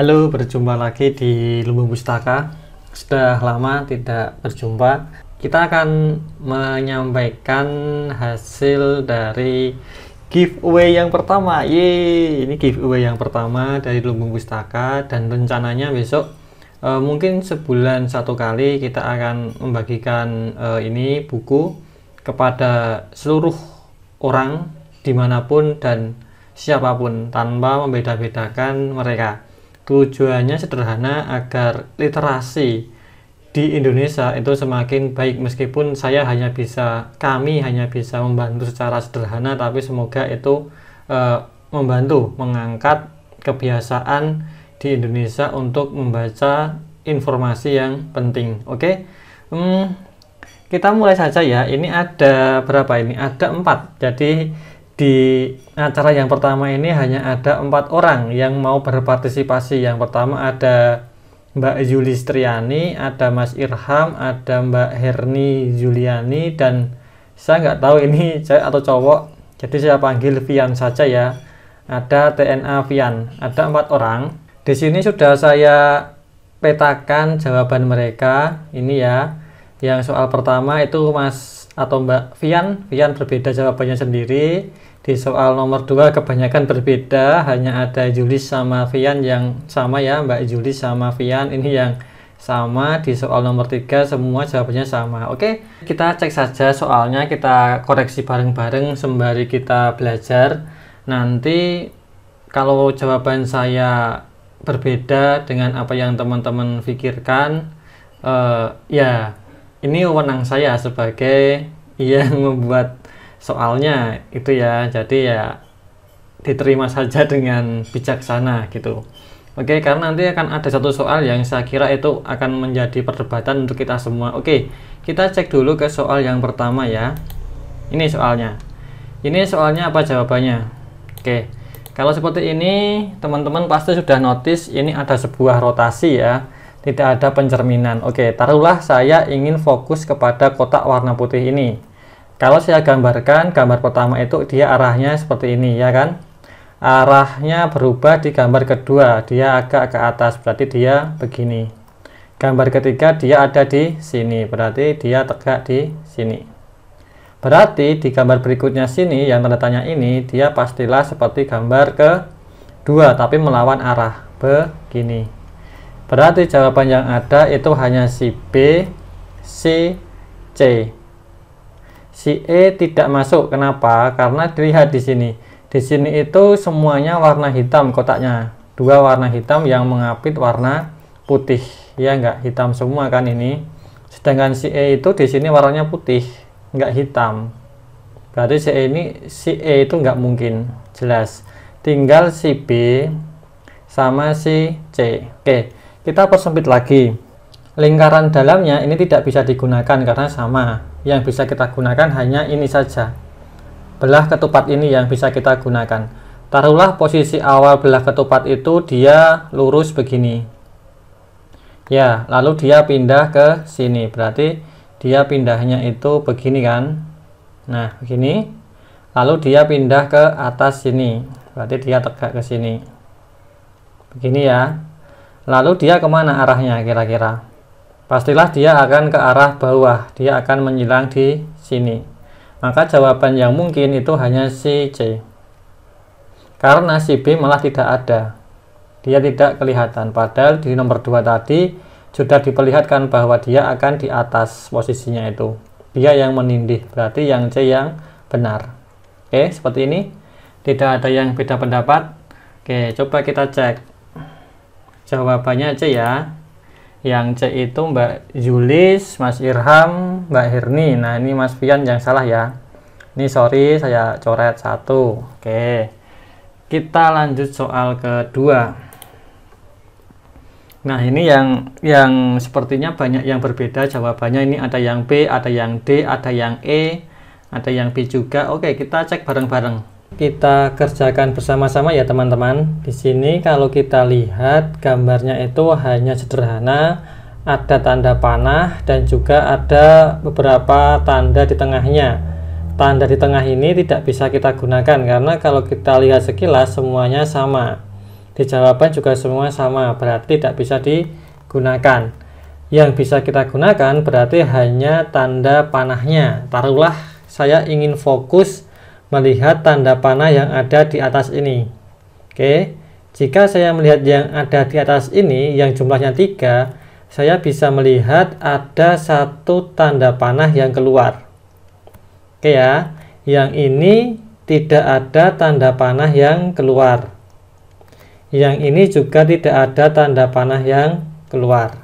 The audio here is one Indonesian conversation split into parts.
Halo, berjumpa lagi di Lumbung Pustaka. Sudah lama tidak berjumpa. Kita akan menyampaikan hasil dari giveaway yang pertama. Yeay, ini giveaway yang pertama dari Lumbung Pustaka, dan rencananya besok mungkin sebulan satu kali kita akan membagikan ini buku kepada seluruh orang dimanapun dan siapapun tanpa membeda-bedakan mereka. Tujuannya sederhana, agar literasi di Indonesia itu semakin baik, meskipun kami hanya bisa membantu secara sederhana, tapi semoga itu membantu mengangkat kebiasaan di Indonesia untuk membaca informasi yang penting. Oke. Kita mulai saja ya. Ini ada berapa ini? Ada 4. Jadi di acara yang pertama ini hanya ada 4 orang yang mau berpartisipasi. Yang pertama ada Mbak Yulistriani, ada Mas Irham, ada Mbak Herni Juliani, dan saya nggak tahu ini cewek atau cowok, jadi saya panggil Vian saja ya. Ada TNA Vian. Ada 4 orang. Di sini sudah saya petakan jawaban mereka. Ini ya. Yang soal pertama itu Mas atau Mbak Vian berbeda jawabannya sendiri. Di soal nomor 2 kebanyakan berbeda, hanya ada Julis sama Vian yang sama ya, Mbak Julis sama Vian ini yang sama. Di soal nomor 3 semua jawabannya sama. Oke, kita cek saja soalnya, kita koreksi bareng-bareng sembari kita belajar. Nanti kalau jawaban saya berbeda dengan apa yang teman-teman pikirkan, ya ini wewenang saya sebagai yang membuat soalnya itu ya, jadi ya diterima saja dengan bijaksana gitu. Oke, karena nanti akan ada satu soal yang saya kira itu akan menjadi perdebatan untuk kita semua. Oke, kita cek dulu ke soal yang pertama ya. Ini soalnya apa jawabannya? Oke, kalau seperti ini teman-teman pasti sudah notice ini ada sebuah rotasi ya, tidak ada pencerminan. Oke, taruhlah saya ingin fokus kepada kotak warna putih ini. Kalau saya gambarkan, gambar pertama itu dia arahnya seperti ini ya kan. Arahnya berubah di gambar kedua, dia agak ke atas, berarti dia begini. Gambar ketiga dia ada di sini, berarti dia tegak di sini. Berarti di gambar berikutnya sini yang tanda tanya ini, dia pastilah seperti gambar kedua tapi melawan arah begini. Berarti jawaban yang ada itu hanya si B, C, C. Si E tidak masuk. Kenapa? Karena dilihat di sini. Di sini itu semuanya warna hitam kotaknya. 2 warna hitam yang mengapit warna putih. Ya enggak, hitam semua kan ini. Sedangkan si E itu di sini warnanya putih, enggak hitam. Berarti si E itu enggak mungkin. Jelas. Tinggal si B sama si C. Oke, kita persempit lagi. Lingkaran dalamnya ini tidak bisa digunakan karena sama. Yang bisa kita gunakan hanya ini saja, belah ketupat ini yang bisa kita gunakan. Taruhlah posisi awal belah ketupat itu dia lurus begini ya, lalu dia pindah ke sini, berarti dia pindahnya itu begini kan. Nah begini, lalu dia pindah ke atas sini, berarti dia tegak ke sini begini ya. Lalu dia kemana arahnya kira-kira? Pastilah dia akan ke arah bawah, dia akan menyilang di sini. Maka jawaban yang mungkin itu hanya si C. Karena si B malah tidak ada, dia tidak kelihatan. Padahal di nomor 2 tadi sudah diperlihatkan bahwa dia akan di atas posisinya itu. Dia yang menindih, berarti yang C yang benar. Oke, seperti ini. Tidak ada yang beda pendapat. Oke, coba kita cek. Jawabannya C ya. Yang C itu Mbak Julis, Mas Irham, Mbak Herni. Nah ini Mas Vian yang salah ya. Ini sorry, saya coret 1. Oke, kita lanjut soal kedua. Nah ini yang sepertinya banyak yang berbeda jawabannya. Ini ada yang B, ada yang D, ada yang E, ada yang B juga. Oke, kita cek bareng-bareng. Kita kerjakan bersama-sama ya teman-teman. Di sini kalau kita lihat gambarnya itu hanya sederhana, ada tanda panah dan juga ada beberapa tanda di tengahnya. Tanda di tengah ini tidak bisa kita gunakan karena kalau kita lihat sekilas semuanya sama. di jawaban juga semua sama, berarti tidak bisa digunakan. Yang bisa kita gunakan berarti hanya tanda panahnya. Taruhlah saya ingin fokus melihat tanda panah yang ada di atas ini. Oke, jika saya melihat yang ada di atas ini yang jumlahnya 3, saya bisa melihat ada satu tanda panah yang keluar. Oke ya, yang ini tidak ada tanda panah yang keluar. Yang ini juga tidak ada tanda panah yang keluar.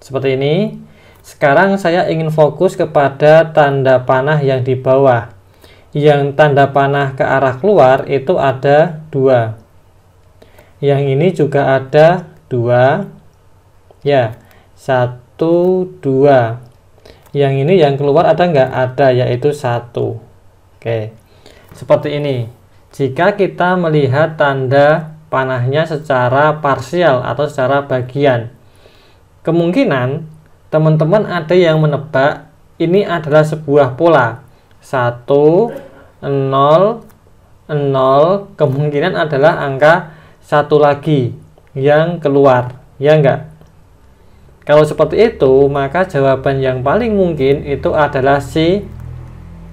Seperti ini. Sekarang saya ingin fokus kepada tanda panah yang di bawah. Yang tanda panah ke arah keluar itu ada 2. Yang ini juga ada 2. Ya, 1, 2. Yang ini yang keluar ada nggak? Ada, yaitu 1. Oke, seperti ini. Jika kita melihat tanda panahnya secara parsial atau secara bagian, kemungkinan teman-teman ada yang menebak ini adalah sebuah pola 1, 0, 0, kemungkinan adalah angka 1 lagi yang keluar, ya enggak? Kalau seperti itu, maka jawaban yang paling mungkin itu adalah si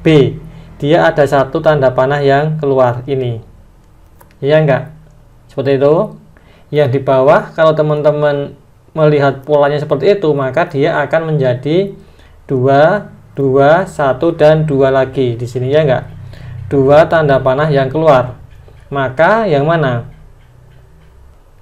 B. Dia ada satu tanda panah yang keluar ini, ya enggak? Seperti itu. Yang di bawah, kalau teman-teman melihat polanya seperti itu, maka dia akan menjadi 2, 2, 1, dan 2 lagi di sini, ya enggak? 2 tanda panah yang keluar. Maka yang mana?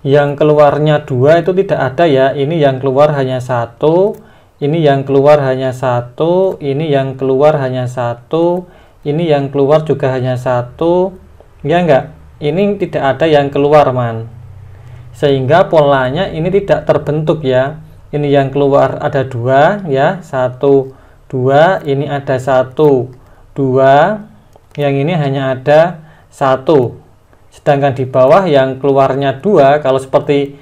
Yang keluarnya 2 itu tidak ada ya. Ini yang keluar hanya 1, ini yang keluar hanya 1, ini yang keluar hanya 1, ini yang keluar juga hanya 1, ya enggak? Ini tidak ada yang keluar, man. Sehingga polanya ini tidak terbentuk ya. Ini yang keluar ada 2 ya, 1, 2, ini ada 1, 2, yang ini hanya ada 1. Sedangkan di bawah yang keluarnya 2, kalau seperti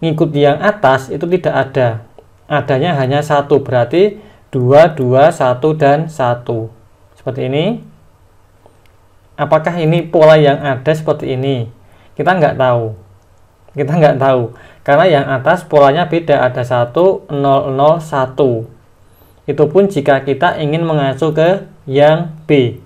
ngikut yang atas itu tidak ada. Adanya hanya 1, berarti 2, 2, 1, dan 1. Seperti ini. Apakah ini pola yang ada seperti ini? Kita nggak tahu. Kita nggak tahu. Karena yang atas polanya beda, ada 1, 0, 0, 1. Itu pun jika kita ingin mengacu ke yang B.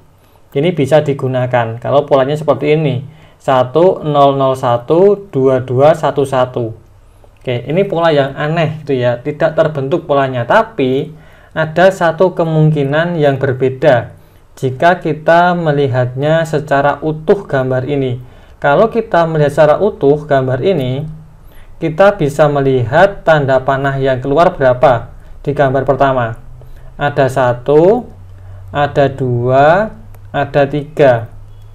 Ini bisa digunakan kalau polanya seperti ini. 1, 0, 0, 1, 2, 2, 1, 1. Oke, ini pola yang aneh gitu ya, tidak terbentuk polanya. Tapi ada satu kemungkinan yang berbeda jika kita melihatnya secara utuh gambar ini. Kalau kita melihat secara utuh gambar ini, kita bisa melihat tanda panah yang keluar berapa di gambar pertama. Ada 1, ada 2, ada 3.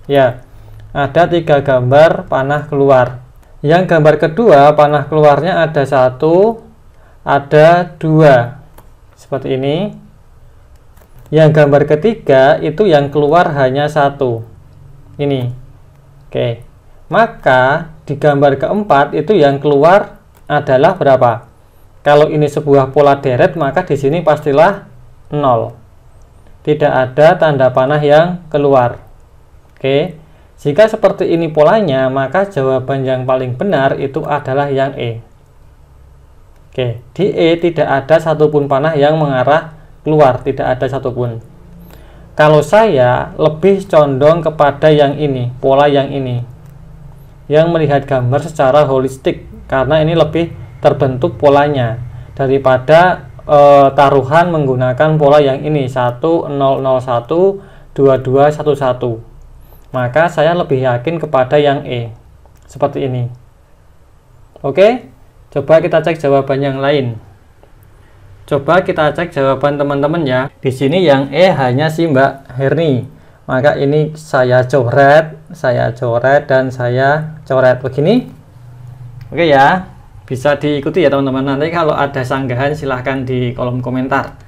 Ya, ada 3 gambar panah keluar. Yang gambar kedua, panah keluarnya ada 1, ada 2. Seperti ini. Yang gambar ketiga itu yang keluar hanya 1. Ini. Oke. Maka di gambar keempat itu yang keluar adalah berapa? Kalau ini sebuah pola deret, maka di sini pastilah 0. Tidak ada tanda panah yang keluar. Oke. Jika seperti ini polanya, maka jawaban yang paling benar itu adalah yang E. Oke, di E tidak ada satupun panah yang mengarah keluar, tidak ada satupun. Kalau saya lebih condong kepada yang ini, pola yang ini, yang melihat gambar secara holistik, karena ini lebih terbentuk polanya daripada taruhan menggunakan pola yang ini 1, 0, 0, 1, 2, 2, 1, 1. Maka saya lebih yakin kepada yang E. Seperti ini. Oke, coba kita cek jawaban yang lain. Coba kita cek jawaban teman-teman ya. Di sini yang E hanya si Mbak Herni. Maka ini saya coret, dan saya coret begini. Oke ya, bisa diikuti ya teman-teman. Nanti kalau ada sanggahan silahkan di kolom komentar.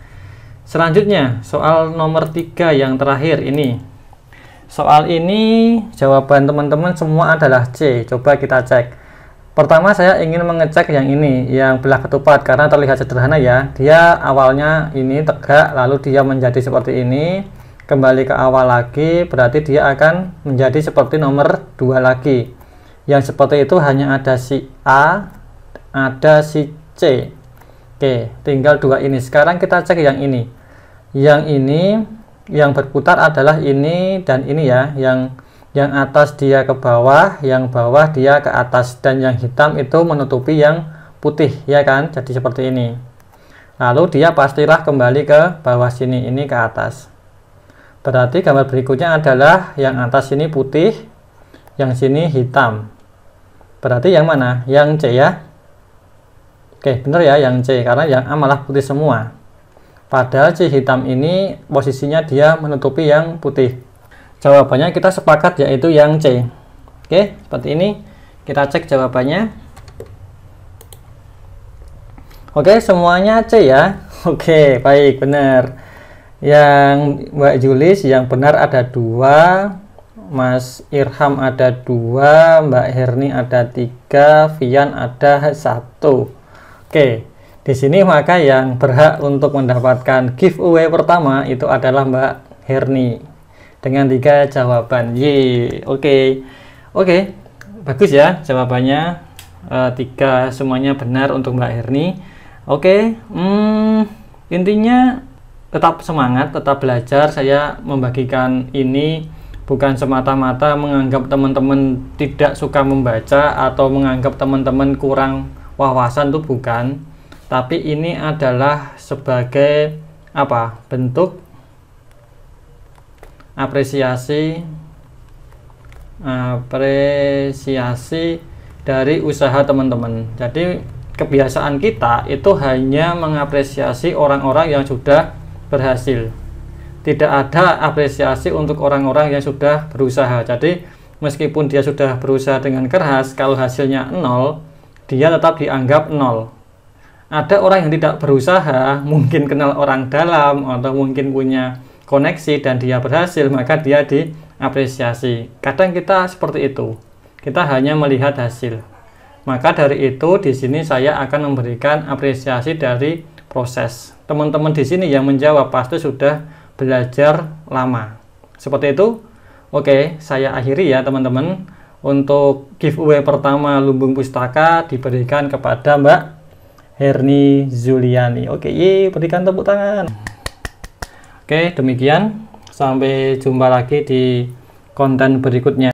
Selanjutnya, soal nomor 3 yang terakhir ini. Soal ini jawaban teman-teman semua adalah C. Coba kita cek. Pertama saya ingin mengecek yang ini, yang belah ketupat, karena terlihat sederhana ya. Dia awalnya ini tegak, lalu dia menjadi seperti ini, kembali ke awal lagi, berarti dia akan menjadi seperti nomor 2 lagi. Yang seperti itu hanya ada si A, ada si C. Oke, tinggal dua ini. Sekarang kita cek yang ini. Yang ini yang berputar adalah ini dan ini ya. Yang atas dia ke bawah, yang bawah dia ke atas, dan yang hitam itu menutupi yang putih ya kan. Jadi seperti ini. Lalu dia pastilah kembali ke bawah sini, ini ke atas. Berarti gambar berikutnya adalah yang atas ini putih, yang sini hitam. Berarti yang mana? Yang C ya. Oke, bener ya, yang C, karena yang A malah putih semua. Padahal si hitam ini posisinya dia menutupi yang putih. Jawabannya kita sepakat yaitu yang C. Oke, seperti ini. Kita cek jawabannya. Oke, semuanya C ya. Oke, baik, benar. Yang Mbak Julis yang benar ada 2, Mas Irham ada 2, Mbak Herni ada 3, Vian ada 1. Oke, di sini maka yang berhak untuk mendapatkan giveaway pertama itu adalah Mbak Herni dengan 3 jawaban. Oke, bagus ya jawabannya. 3 semuanya benar untuk Mbak Herni. Oke, intinya tetap semangat, tetap belajar. Saya membagikan ini bukan semata-mata menganggap teman-teman tidak suka membaca atau menganggap teman-teman kurang wawasan, itu bukan, tapi ini adalah sebagai bentuk apresiasi dari usaha teman-teman. Jadi kebiasaan kita itu hanya mengapresiasi orang-orang yang sudah berhasil, tidak ada apresiasi untuk orang-orang yang sudah berusaha. Jadi meskipun dia sudah berusaha dengan keras, kalau hasilnya 0, dia tetap dianggap 0. Ada orang yang tidak berusaha, mungkin kenal orang dalam atau mungkin punya koneksi dan dia berhasil, maka dia diapresiasi. Kadang kita seperti itu, kita hanya melihat hasil. Maka dari itu di sini saya akan memberikan apresiasi dari proses. Teman-teman di sini yang menjawab pasti sudah belajar lama. Seperti itu. Oke, saya akhiri ya teman-teman. Untuk giveaway pertama Lumbung Pustaka diberikan kepada Mbak Herni Zuliani. Oke, berikan tepuk tangan. Oke, demikian. Sampai jumpa lagi di konten berikutnya.